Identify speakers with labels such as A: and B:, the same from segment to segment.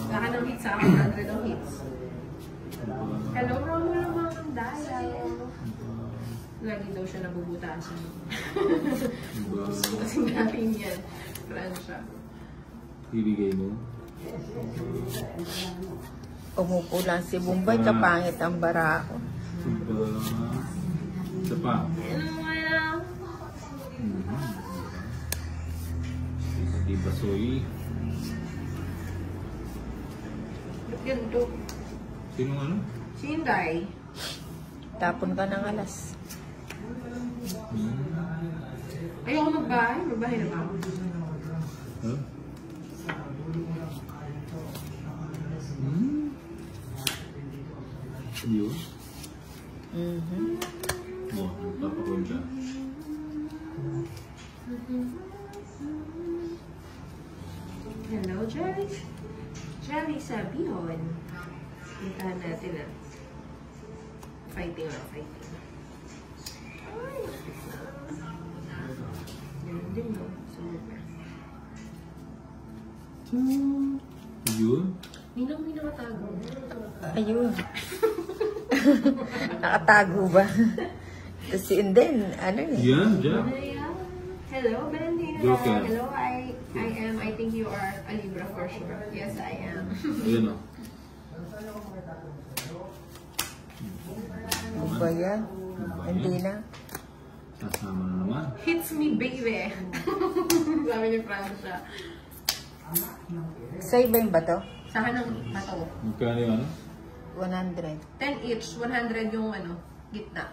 A: Saka ng hits sa 100 ang hits. Hello, Romulo Mamandaya. Lagi daw siya nabubutasan. Kasing natin yan. Francia.
B: Ibigay mo?
C: Umupo lang si Bombay, kapangit ang bara ko.
B: Isa pa. Di ba soy?
A: Ba't ganito?
B: Sino ano?
A: Si Inday.
C: Tapon ka ng alas.
A: Ayoko magbahay. Magbahay na ba ako?
B: Huh? Yun? Oh, nagpapakon siya.
A: Hello, Jerry. Jerry Sabihon. Puntahan natin ah. Fighting lang, fighting. Ay, ganun din no. Super.
B: Yun?
A: Ninong may nakatago.
C: Ayun. Nakatago ba? Kasi then, ano eh.
B: Yan, Jack.
A: Hello, Valentina.
B: Joker.
A: Hello, I think you are a Libra for sure. Yes, I am.
B: Ayan o.
C: Ano ba yan? Hindi na.
B: Sasama na naman.
A: Hits me, baby. Sabi ni Francia.
C: Sa'yo ba yung bato?
A: Sa akin ang bato.
B: Magkano yung ano?
C: 100.
A: 10 each, 100 yung ano, gitna.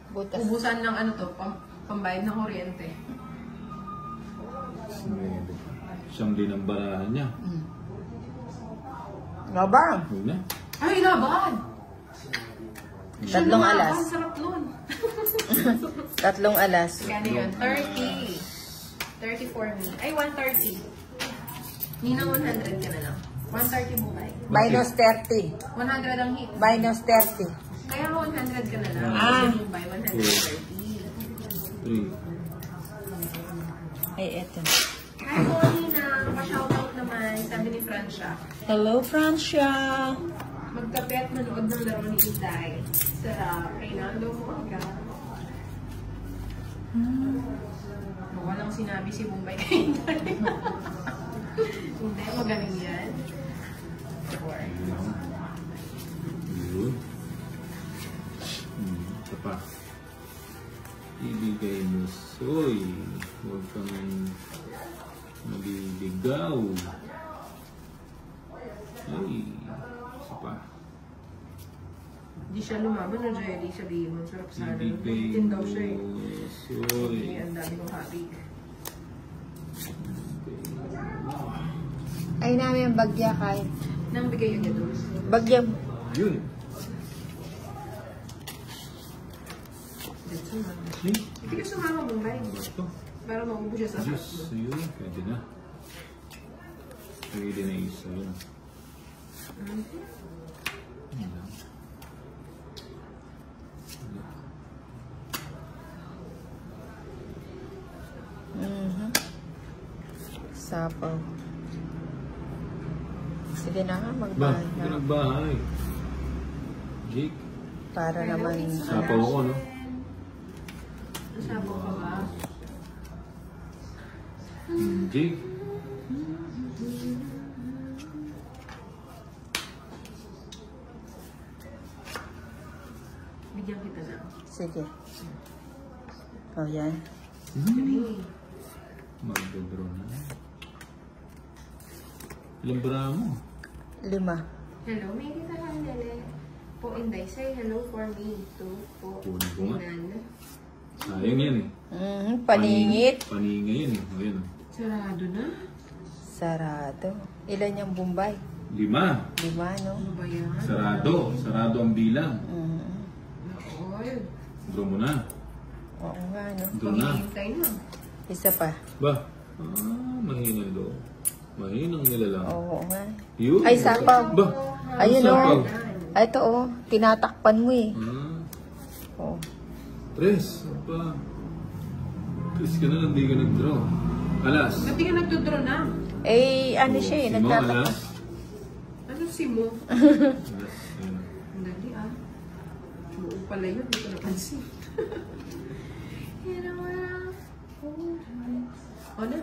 C: Butas.
A: Ubusan ng ano to, pambayad ng kuryente.
B: Siyam din ang barahan niya.
C: Nga ba?
B: Huwag na.
A: Ay, laban!
C: Tatlong alas.
A: Ang sarap nun.
C: Tatlong alas.
A: Gano yun? 30. 30 for me. Ay, 130. Ninang 100 ka na lang. 130 bukay.
C: Minus 30.
A: 100 ang hit.
C: Minus 30.
A: Kaya 100 ka na lang.
C: Ah.
A: Kasi bukay, 130.
B: 3.
C: Ay, eto.
A: Hi, po, Ninang. Pa-shoutout naman. Sabi ni Francia.
C: Hello, Francia.
A: Magkape at manood ng laro ni Inday. Sarap. Reynaldo Morga. Walang sinabi si Bombay kay Inday. Hindi, magaling yan.
B: Yun. Ito pa. Ibigay mo soy. Huwag kang mabibigaw. Ay, isa pa.
A: Hindi siya lumaban na Jelly. Sabihin mo, sarap sana.
B: Ibigay
A: Tin
B: mo
A: daw siya eh.
B: soy.
A: Okay, ang dami kong happy.
C: Ay, namin ang bagya kahit.
A: Nang bigay yun niya doon.
C: Bagya.
B: Yun.
A: Hindi ka sumama Bombay.
B: Ito.
A: Para maubos siya sa
B: Diyos, yun. Pwede na. Pwede na isa yun. Yun lang.
C: Sapaw. Sige na nga,
B: Ba,
C: magbahay
B: ito
C: na.
B: nagbahay. Jake.
C: Para naman,
B: Sapaw ko, no?
A: Sabaw ka ba?
B: Jake.
A: Bigyan kita na.
C: sige. O, yan.
B: Magdodraw na. Ilang bara mo?
C: 5.
A: Hello, may kita lang nila. Po Inday, say hello for me. To po.
B: Kunin ko nga.
A: Inan.
B: Sayang yan eh.
C: Paningit.
B: Paninga yan eh. O yan.
A: Sarado na?
C: Sarado. Ilan yung Bombay?
B: 5.
C: 5, no?
A: Ano ba yan?
B: Sarado. Sarado ang bilang.
A: Nakoy.
B: Draw mo na.
C: Oo nga, no?
B: Draw na.
A: Pangihintay na.
C: Isa pa.
B: Ba? Mahinang do. Mahinang nila lang.
C: Oo nga.
B: Yun.
C: Ay, sapaw.
B: Ba?
C: Ayun,
B: Sapaw.
C: Ay, ito, oh. Tinatakpan mo eh. Oh.
B: Tres. Apa? Tres ka na, hindi ka nag-draw. Alas.
A: Ba't di ka nagtudraw na?
C: Eh, ano siya eh.
B: Simo,
C: Nagtatakpan.
B: alas.
A: Tapusin mo.
B: Alas, yun.
A: Dali ah. Buo pala yun, hindi ko napansin. Ano?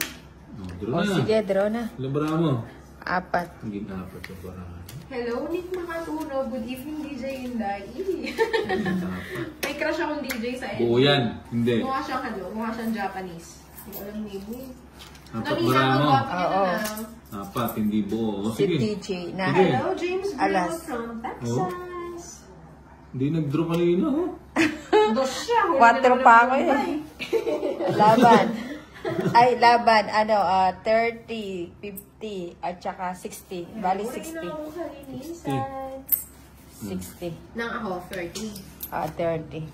B: Oh, draw
C: O
B: na.
C: sige, draw na.
B: Ilang bara mo?
C: 4.
B: Naging 4 sa barahan.
A: Hello, Nick Makatuno. Good evening, DJ Inday.
B: Naging 4.
A: May crush akong DJ sa
B: Buo yan. Hindi.
A: Mukha siyang ano, mukha siyang Japanese. Hindi ko alam name mo.
B: 4 bara mo.
C: Oo.
B: 4, hindi buo. O,
C: Si
B: sige.
C: TJ na.
B: Sige.
A: Hello, James Girl
C: Alas.
A: from Texas.
B: Hindi nag-draw kanina, oh.
A: Dos siya.
C: 4 pa ako eh. Laban. Ay, laban. Ano, 30, 50, at saka 60. Bali 60. 60.
A: Nang ako, 30.
C: 30.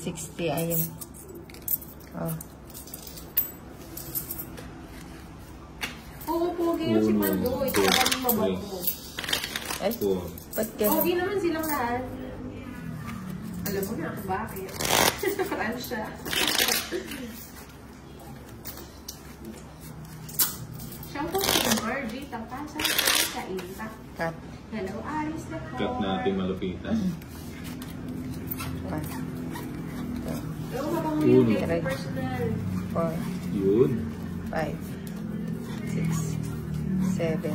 C: 60, ayun. Oh.
A: Oo, pogi yung si Pandoy. Ito kami mabago.
C: Ay,
B: 4.
C: ba't ganun?
A: Pogi naman silang lahat. Alam mo na ako bakit. Fransya. Shoutout kay Margie. Tapasan ko sa impact.
C: Cut.
A: Hello, Aris na po.
B: Cut natin malupitan.
C: 1,
A: Oo, habang mo yung
B: Uno.
A: personal.
C: 4,
B: Yun.
C: 5, 6, 7,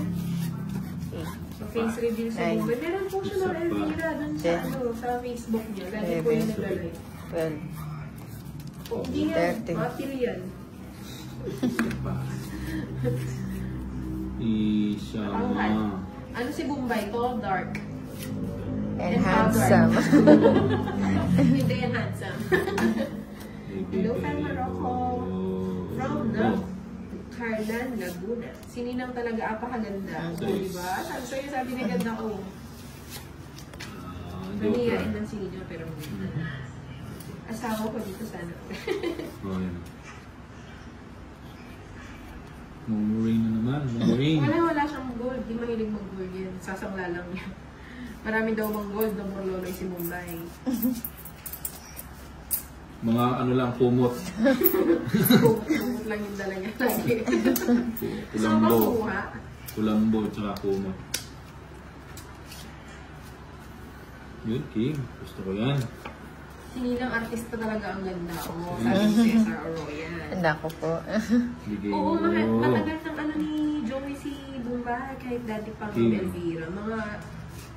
C: 8.
A: So, face reveal sa
C: Nine.
A: Mumbai. Meron po siya ng Elvira dun sa,
C: Ten.
A: sa Facebook niya. Lagi po yung nag-live.
C: 12.
A: Hindi yan.
C: 13.
A: Material.
B: Pa. Isha.
A: Ano si Mumbai? Tall, dark.
C: And handsome.
A: Hindi yan handsome. Hello, from Morocco. From the Carlan, Laguna. Sininang talaga apakaganda. O, diba? Sabi sa'yo, sabi na ganda ko. Naniyain ng sinino, pero asawa ko dito sana.
B: Oh, yan. Mumuring na naman. Mumuring.
A: Wala siyang gold. Di mahilig mag-gold yan. Sasangla lang yan. Marami daw mang gold na morloloy si Mumbai.
B: Mga ano lang, kumot.
A: Kumot lang yung dala niya lagi. Saan ba
B: Kulambo.
A: kuha?
B: Kulambo, tsaka kumot. Yun, King. Gusto ko yan.
A: Sininang artista talaga ang ganda. O, sabi ni Cesar Arroyo.
C: Nako po.
B: Bigay
A: Oo,
B: mo.
A: matagal ng ano ni Joey si Mumbai kahit dati pang
B: King.
A: Elvira. Mga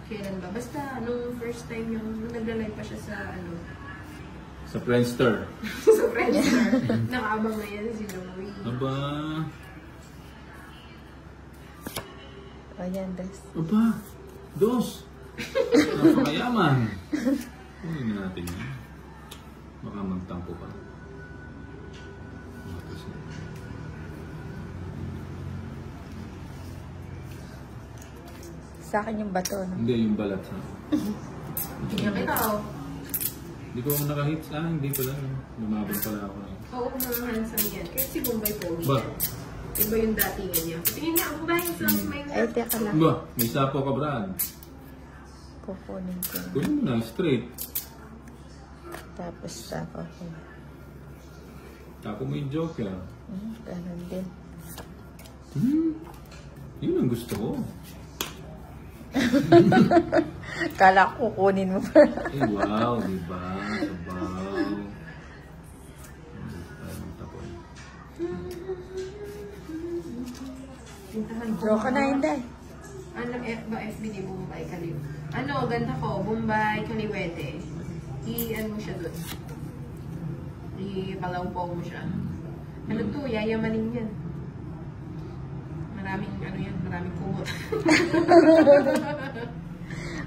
A: kailan ba? Basta nung first time yung nagla-live pa siya sa ano,
B: Sa Friendster.
A: sa Friendster. Nakaabang na yan si Joey.
B: Aba.
C: Ayan, Des.
B: Aba. Dos. Napakayaman. Kunin na natin yan. Baka magtampo pa.
C: Sa akin yung bato, no?
B: Hindi, yung balat sa
A: Tingnan kita, oh.
B: Hindi ko nakahits. Hindi pala. Lumaban pala ako.
A: Oo, mga handsome yan. Kahit si Mumbai Pogi.
B: Ba?
A: Iba yung datingan niya. Tingin niya, ako ba yung sa may...
C: Ay, teka lang.
B: Ba? May sapo ka, Brad.
C: Kukunin ko.
B: Kunin mo na, straight.
C: Tapos tapo ko.
B: Tapo mo yung joker.
C: Ganun din.
B: Yun ang gusto ko.
C: Kala ko kukunin mo pa.
B: Eh, wow, diba? Sabaw. Ayun, tapo.
C: Draw ka na, Inday.
A: Ano, ba FB ni Mumbai Kaliw? Ano, ganda ko, Mumbai Kaliwete. I-ano mo siya dun. I-palawpaw mo siya. Ano to, yayamanin yan. Maraming, ano yan, maraming kumot.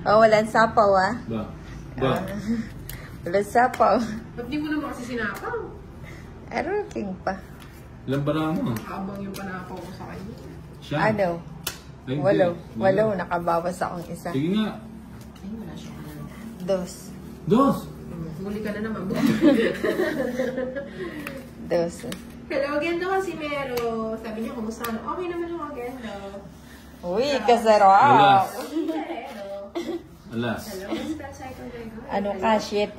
C: Oh, walang sapaw, ah.
B: Ba? Ba?
C: Walang sapaw.
A: Ba't di mo naman kasi sinapaw?
C: Error king pa.
B: Ilang bara mo?
A: Habang yung panapaw ko sa kanya.
B: Siya?
C: Ano?
B: Ay, hindi.
C: Walo. Walo, nakabawas akong isa.
B: Sige nga.
A: Ay, wala siya.
C: Dos.
B: Dos!
A: Huli ka na naman.
C: Dos.
A: Hello, Gendo kasi Mero. Sabi niya, kumusta na? Okay naman yung Gendo.
C: Uy, kasarap.
B: Alas.
A: Hello.
B: Alas.
A: Hello, kumusta sa ikaw, Gendo?
C: Ano ka? 7.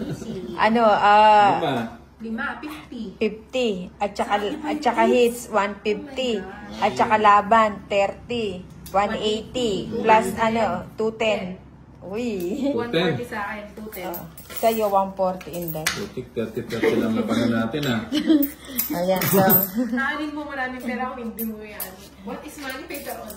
A: Easy.
C: Ano,
B: Ano ba?
A: 50.
C: 50. At saka hits, 150. At saka laban, 30. 180. Plus, 210. Uy.
A: 140 sa akin, 210.
C: Sa'yo, 140 in there.
B: Putik, 30-30 lang napanan natin ah.
C: Ayan, so.
A: Naanin mo maraming pera kung hindi mo yan. What is money later on?